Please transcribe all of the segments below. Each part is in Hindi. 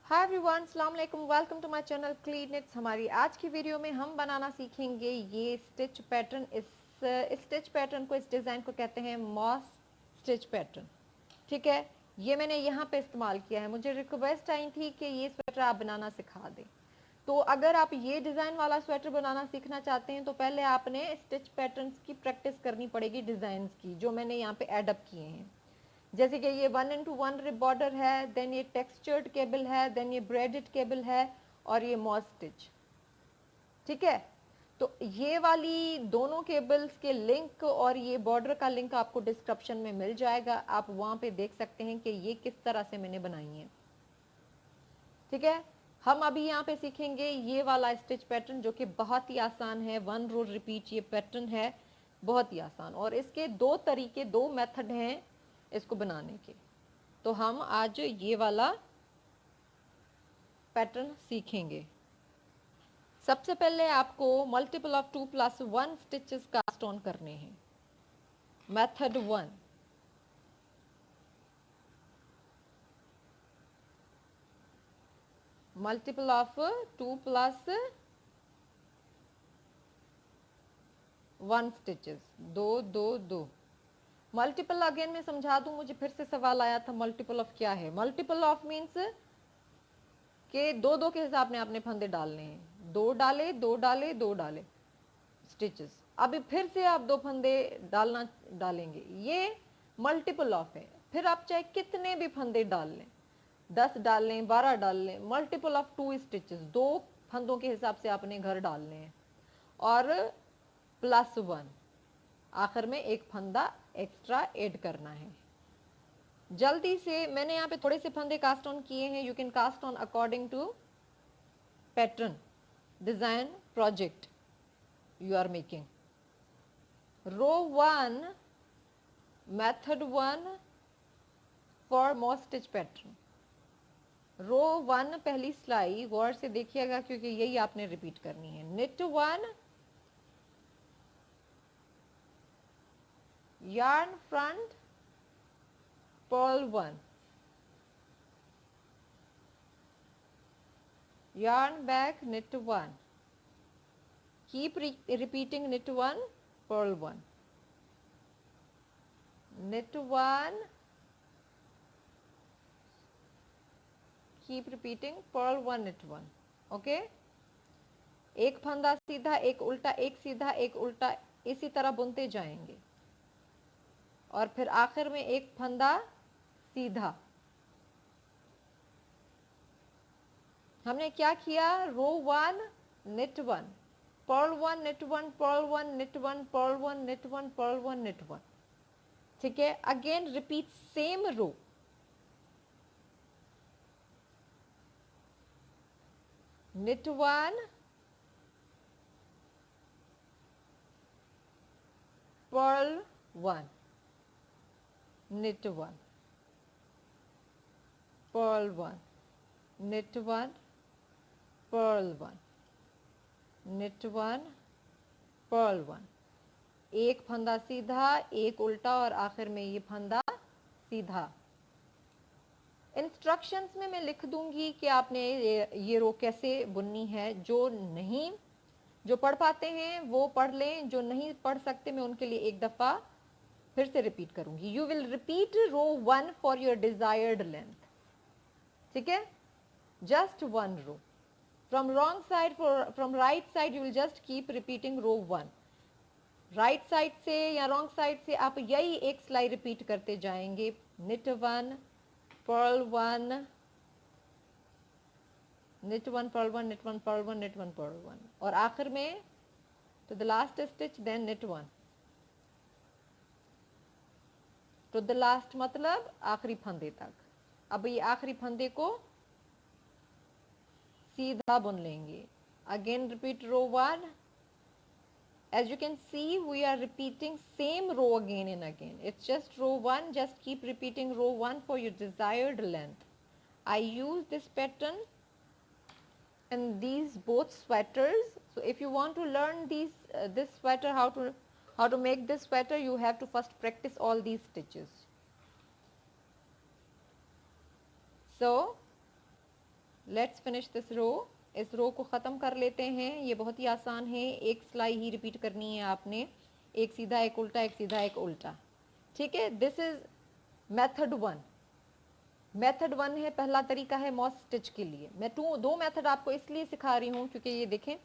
हाय एवरीवन, अस्सलाम वालेकुम, welcome to my channel clean it's. हमारी आज की वीडियो में हम बनाना सीखेंगे ये स्टिच पैटर्न। इस स्टिच पैटर्न को, इस डिज़ाइन को कहते हैं मॉस स्टिच पैटर्न। ठीक है, ये मैंने यहाँ पे इस्तेमाल किया है। मुझे रिक्वेस्ट आई थी कि ये स्वेटर आप बनाना सिखा दें। तो अगर आप ये डिज़ाइन वाला स्वेटर बनाना सीखना चाहते हैं तो पहले आपने स्टिच पैटर्न्स की प्रैक्टिस करनी पड़ेगी, डिज़ाइंस की, जो मैंने यहाँ पे एडअप किए हैं। जैसे कि ये 1x1 रिप बॉर्डर है, देन ये टेक्सचर्ड केबल है, देन ये ब्रेडेड केबल है और ये मॉस स्टिच। ठीक है, तो ये वाली दोनों केबल्स के लिंक और ये बॉर्डर का लिंक आपको डिस्क्रिप्शन में मिल जाएगा। आप वहाँ पे देख सकते हैं कि ये किस तरह से मैंने बनाई है। ठीक है, हम अभी यहाँ पे सीखेंगे ये वाला स्टिच पैटर्न जो कि बहुत ही आसान है। 1 रो रिपीट ये पैटर्न है, बहुत ही आसान। और इसके दो तरीके, दो मेथड हैं इसको बनाने के। तो हम आज ये वाला पैटर्न सीखेंगे। सबसे पहले आपको multiple of 2+1 stitches cast on करने हैं। Method 1, multiple of 2+1 stitches, 2 2 2। Multiple again मैं समझा दूं, मुझे फिर से सवाल आया था मल्टीपल ऑफ क्या है। मल्टीपल ऑफ मीन्स कि दो दो के हिसाब में आपने फंदे डालने हैं। दो डाले, दो डाले, दो डाले स्टिचेस। अभी फिर से आप दो फंदे डालेंगे, ये मल्टीपल ऑफ है। फिर आप चाहे कितने भी फंदे डाल लें, 10 डाल लें, 12 डाल लें, मल्टीपल ऑफ 2 स्टिचेस, दो फंदों के हिसाब से आपने घर डालने हैं। और +1 आखिर में एक फंदा एक्स्ट्रा ऐड करना है। जल्दी से, मैंने यहाँ पे थोड़े से फंदे कास्ट ऑन किए हैं। You can cast on according to pattern, design, project you are making. Row 1, method 1 for moss stitch pattern. रो 1 पहली सिलाई गौर से देखिएगा क्योंकि यही आपने रिपीट करनी है। knit 1, yarn front, purl 1, yarn back, knit 1, keep repeating knit 1, purl 1, knit 1, keep repeating purl 1, knit 1. Okay, एक फंदा सीधा, एक उल्टा, एक सीधा, एक उल्टा, इसी तरह बुनते जाएंगे और फिर आखिर में एक फंदा सीधा। हमने क्या किया? रो 1 knit 1, purl 1, knit 1, purl 1, knit 1, purl 1, knit 1, purl 1, knit 1। ठीक है, again repeat same row. knit 1, purl 1, knit 1, purl 1, knit 1, purl 1, knit 1, purl 1। एक फंदा सीधा, एक उल्टा और आखिर में ये फंदा सीधा। इंस्ट्रक्शंस में मैं लिख दूंगी कि आपने ये रो कैसे बुननी है। जो पढ़ पाते हैं वो पढ़ लें, जो नहीं पढ़ सकते मैं उनके लिए एक दफ़ा फिर से रिपीट करूंगी। You will repeat row 1 for your desired length. ठीक है, just 1 row. From wrong side, from right side you will just keep repeating row 1। Right side से या रॉन्ग साइड से आप यही एक सिलाई रिपीट करते जाएंगे। knit 1, purl 1, knit 1, purl 1, knit 1, purl 1, knit 1, purl 1 और आखिर में to the last stitch, then knit 1 to the last मतलब आखिरी फंदे तक। अब ये आखिरी फंदे को सीधा बुन लेंगे। Again repeat row 1। As you can see, we are repeating same row again and again. It's just row 1. Just keep repeating row 1 for your desired length. I use this pattern in these both sweaters. So if you want to learn this sweater, how to make this sweater, you have to first practice all these stitches. So let's finish this row. इस रो को ख़त्म कर लेते हैं। ये बहुत ही आसान है, एक सिलाई ही रिपीट करनी है आपने, एक सीधा एक उल्टा, एक सीधा एक उल्टा, ठीक है। This is method 1। मेथड 1 है, पहला तरीका है मॉस स्टिच के लिए। मैं दो मेथड आपको इसलिए सिखा रही हूँ क्योंकि ये देखें,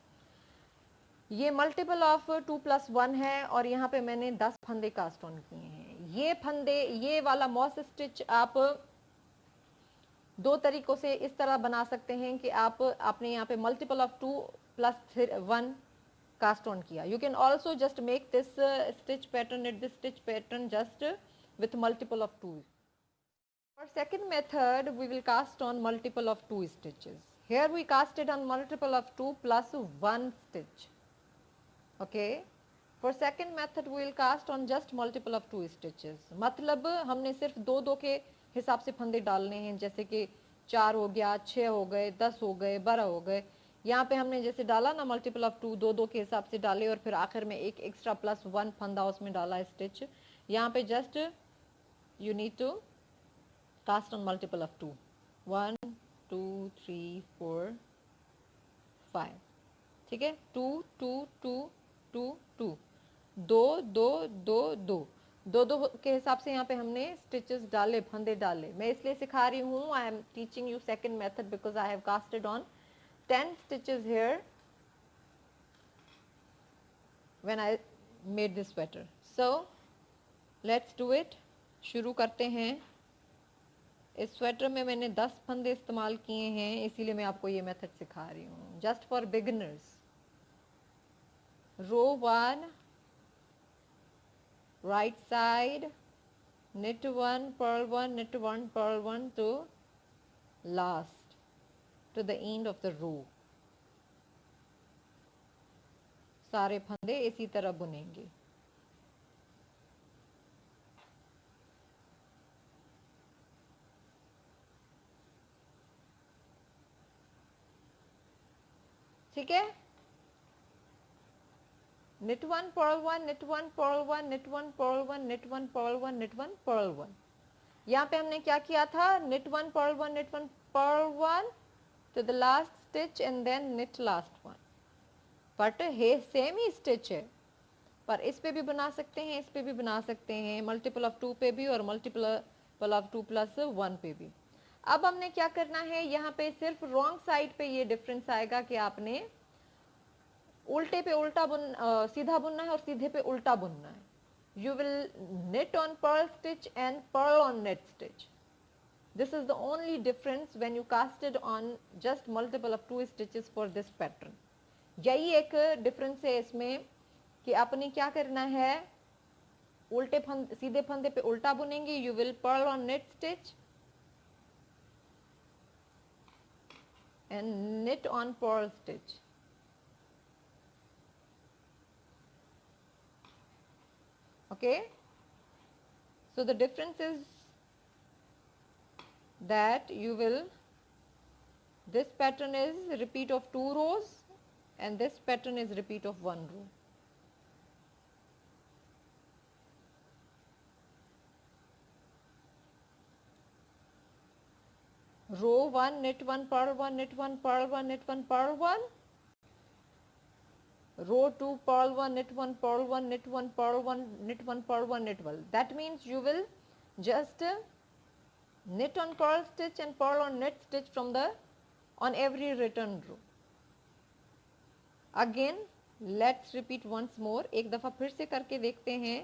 ये मल्टीपल ऑफ 2+1 है और यहाँ पे मैंने 10 फंदे कास्ट ऑन किए हैं। ये फंदे, ये वाला मॉस स्टिच आप दो तरीकों से इस तरह बना सकते हैं कि आपने यहाँ पे मल्टीपल ऑफ 2+1 कास्ट ऑन किया। You can also just make this stitch pattern at this stitch pattern just with multiple of 2. For second method, we will cast on multiple of 2 stitches. Here we casted on multiple of 2 plus 1 stitch. Okay. For second method, we will cast on just multiple of 2 stitches. मतलब हमने सिर्फ दो दो के हिसाब से फंदे डालने हैं, जैसे कि 4 हो गया, 6 हो गए, 10 हो गए, 12 हो गए। यहाँ पे हमने जैसे डाला ना मल्टीपल ऑफ 2, दो दो के हिसाब से डाले और फिर आखिर में एक एक्स्ट्रा +1 फंदा उसमें डाला स्टिच। यहाँ पे just you need to cast on multiple of 2, 1 2 3 4 5, ठीक है। 2 2 2 2 2, 2 2 2 2, दो दो के हिसाब से यहाँ पे हमने स्टिचेस डाले, फंदे डाले। मैं इसलिए सिखा रही हूँ, I am teaching you second method because I have casted on 10 stitches here when I made this sweater. So let's do it. शुरू करते हैं। इस स्वेटर में मैंने 10 फंदे इस्तेमाल किए हैं, इसीलिए मैं आपको ये मेथड सिखा रही हूँ, just for beginners. Row 1, right side, knit 1 purl 1, knit 1 purl 1 to last, to the end of the row। सारे फंदे इसी तरह बुनेंगे। ठीक है। knit 1 purl 1, knit 1 purl 1, knit 1 purl 1, knit 1 purl 1, knit 1 purl 1। यहाँ पे हमने क्या किया था, knit 1 purl 1, knit 1 purl 1 to the last stitch and then knit last one। But है सेम ही स्टिच है, पर इस पे भी बना सकते हैं, इस पे भी बना सकते हैं, मल्टीपल ऑफ 2 पे भी और मल्टीपल ऑफ 2+1 पे भी। अब हमने क्या करना है, यहाँ पे सिर्फ रॉन्ग साइड पे ये डिफरेंस आएगा कि आपने उल्टे पे उल्टा सीधा बुनना है और सीधे पे उल्टा बुनना है। You will knit on purl stitch and purl on knit stitch। This is the only difference when you casted on just multiple of 2 stitches for this pattern। यही एक डिफरेंस है इसमें कि आपने क्या करना है, उल्टे फंदे, सीधे फंदे पे उल्टा बुनेंगे। You will purl on knit stitch and knit on purl stitch। Okay, so the difference is that you will, this pattern is repeat of 2 rows and this pattern is repeat of 1 row। row 1 knit 1 purl 1, knit 1 purl 1, knit 1 purl 1, row 2 purl 1, knit 1 purl 1, knit 1 purl 1, knit 1 purl 1, knit 1। that means you will just knit on purl stitch and purl on knit stitch from the on every return row। again let's repeat once more, एक दफा फिर से करके देखते हैं।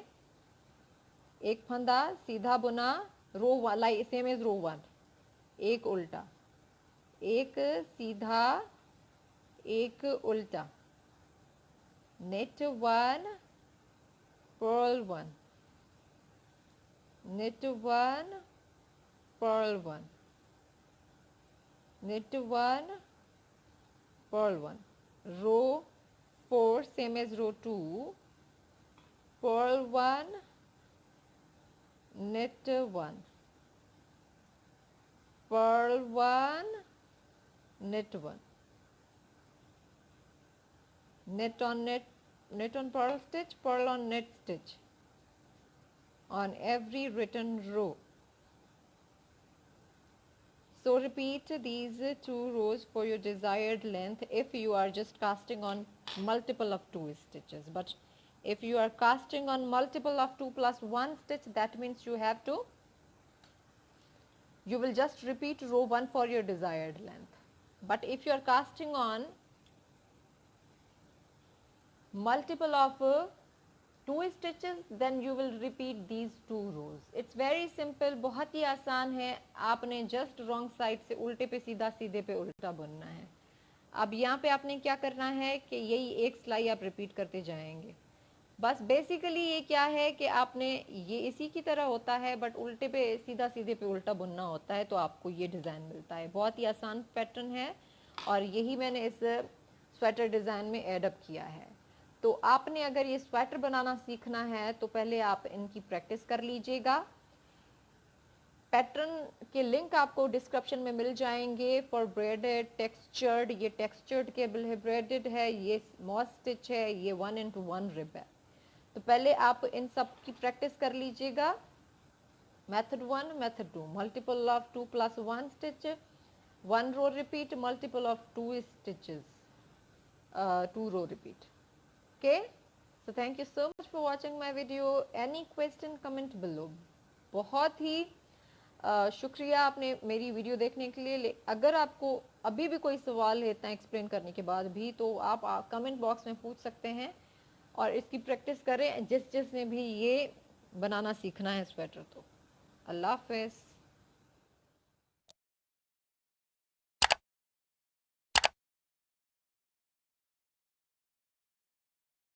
एक फंदा सीधा बुना, रो वाला सेम एज रो 1, एक उल्टा, एक सीधा, एक उल्टा, knit 1 purl 1, knit 1 purl 1, knit 1 purl 1, row 4 same as row 2, purl 1, knit 1, purl 1, knit 1, knit on purl stitch, purl on knit stitch on every written row। so So repeat these 2 rows for your desired length if you are just casting on multiple of 2 stitches. But if you are casting on multiple of 2 plus 1 stitch, that means you will just repeat row 1 for your desired length. But if you are casting on multiple of 2 stitches, then you will repeat these 2 rows. It's very simple, बहुत ही आसान है. आपने just wrong side से उल्टे पे सीधा, सीधे पे उल्टा बुनना है. अब यहाँ पे आपने क्या करना है कि यही एक सिलाई आप रिपीट करते जाएंगे. बस बेसिकली ये क्या है कि आपने ये इसी की तरह होता है, बट उल्टे पे सीधा, सीधे पे उल्टा बुनना होता है, तो आपको ये डिज़ाइन मिलता है. बहुत ही आसान पैटर्न है और यही मैंने इस स्वेटर डिज़ाइन में एडअप किया है. तो आपने अगर ये स्वेटर बनाना सीखना है तो पहले आप इनकी प्रैक्टिस कर लीजिएगा. पैटर्न के लिंक आपको डिस्क्रिप्शन में मिल जाएंगे. फॉर ब्रेडेड टेक्सचर्ड, ये टेक्सचर्ड केबल है, ब्रेडेड है, ये मॉस स्टिच है, ये 1x1 रिब है. तो पहले आप इन सब की प्रैक्टिस कर लीजिएगा. Method 1, method 2, multiple of 2 plus 1 stitch, 1 row repeat, multiple of 2 stitches, 2 row repeat. Okay, so thank you so much for watching my video. Any question, comment below. बहुत ही शुक्रिया आपने मेरी वीडियो देखने के लिए. अगर आपको अभी भी कोई सवाल है इतना एक्सप्लेन करने के बाद भी, तो आप कमेंट बॉक्स में पूछ सकते हैं और इसकी प्रैक्टिस करें जिसने भी ये बनाना सीखना है स्वेटर. तो अल्लाह हाफ़िज़.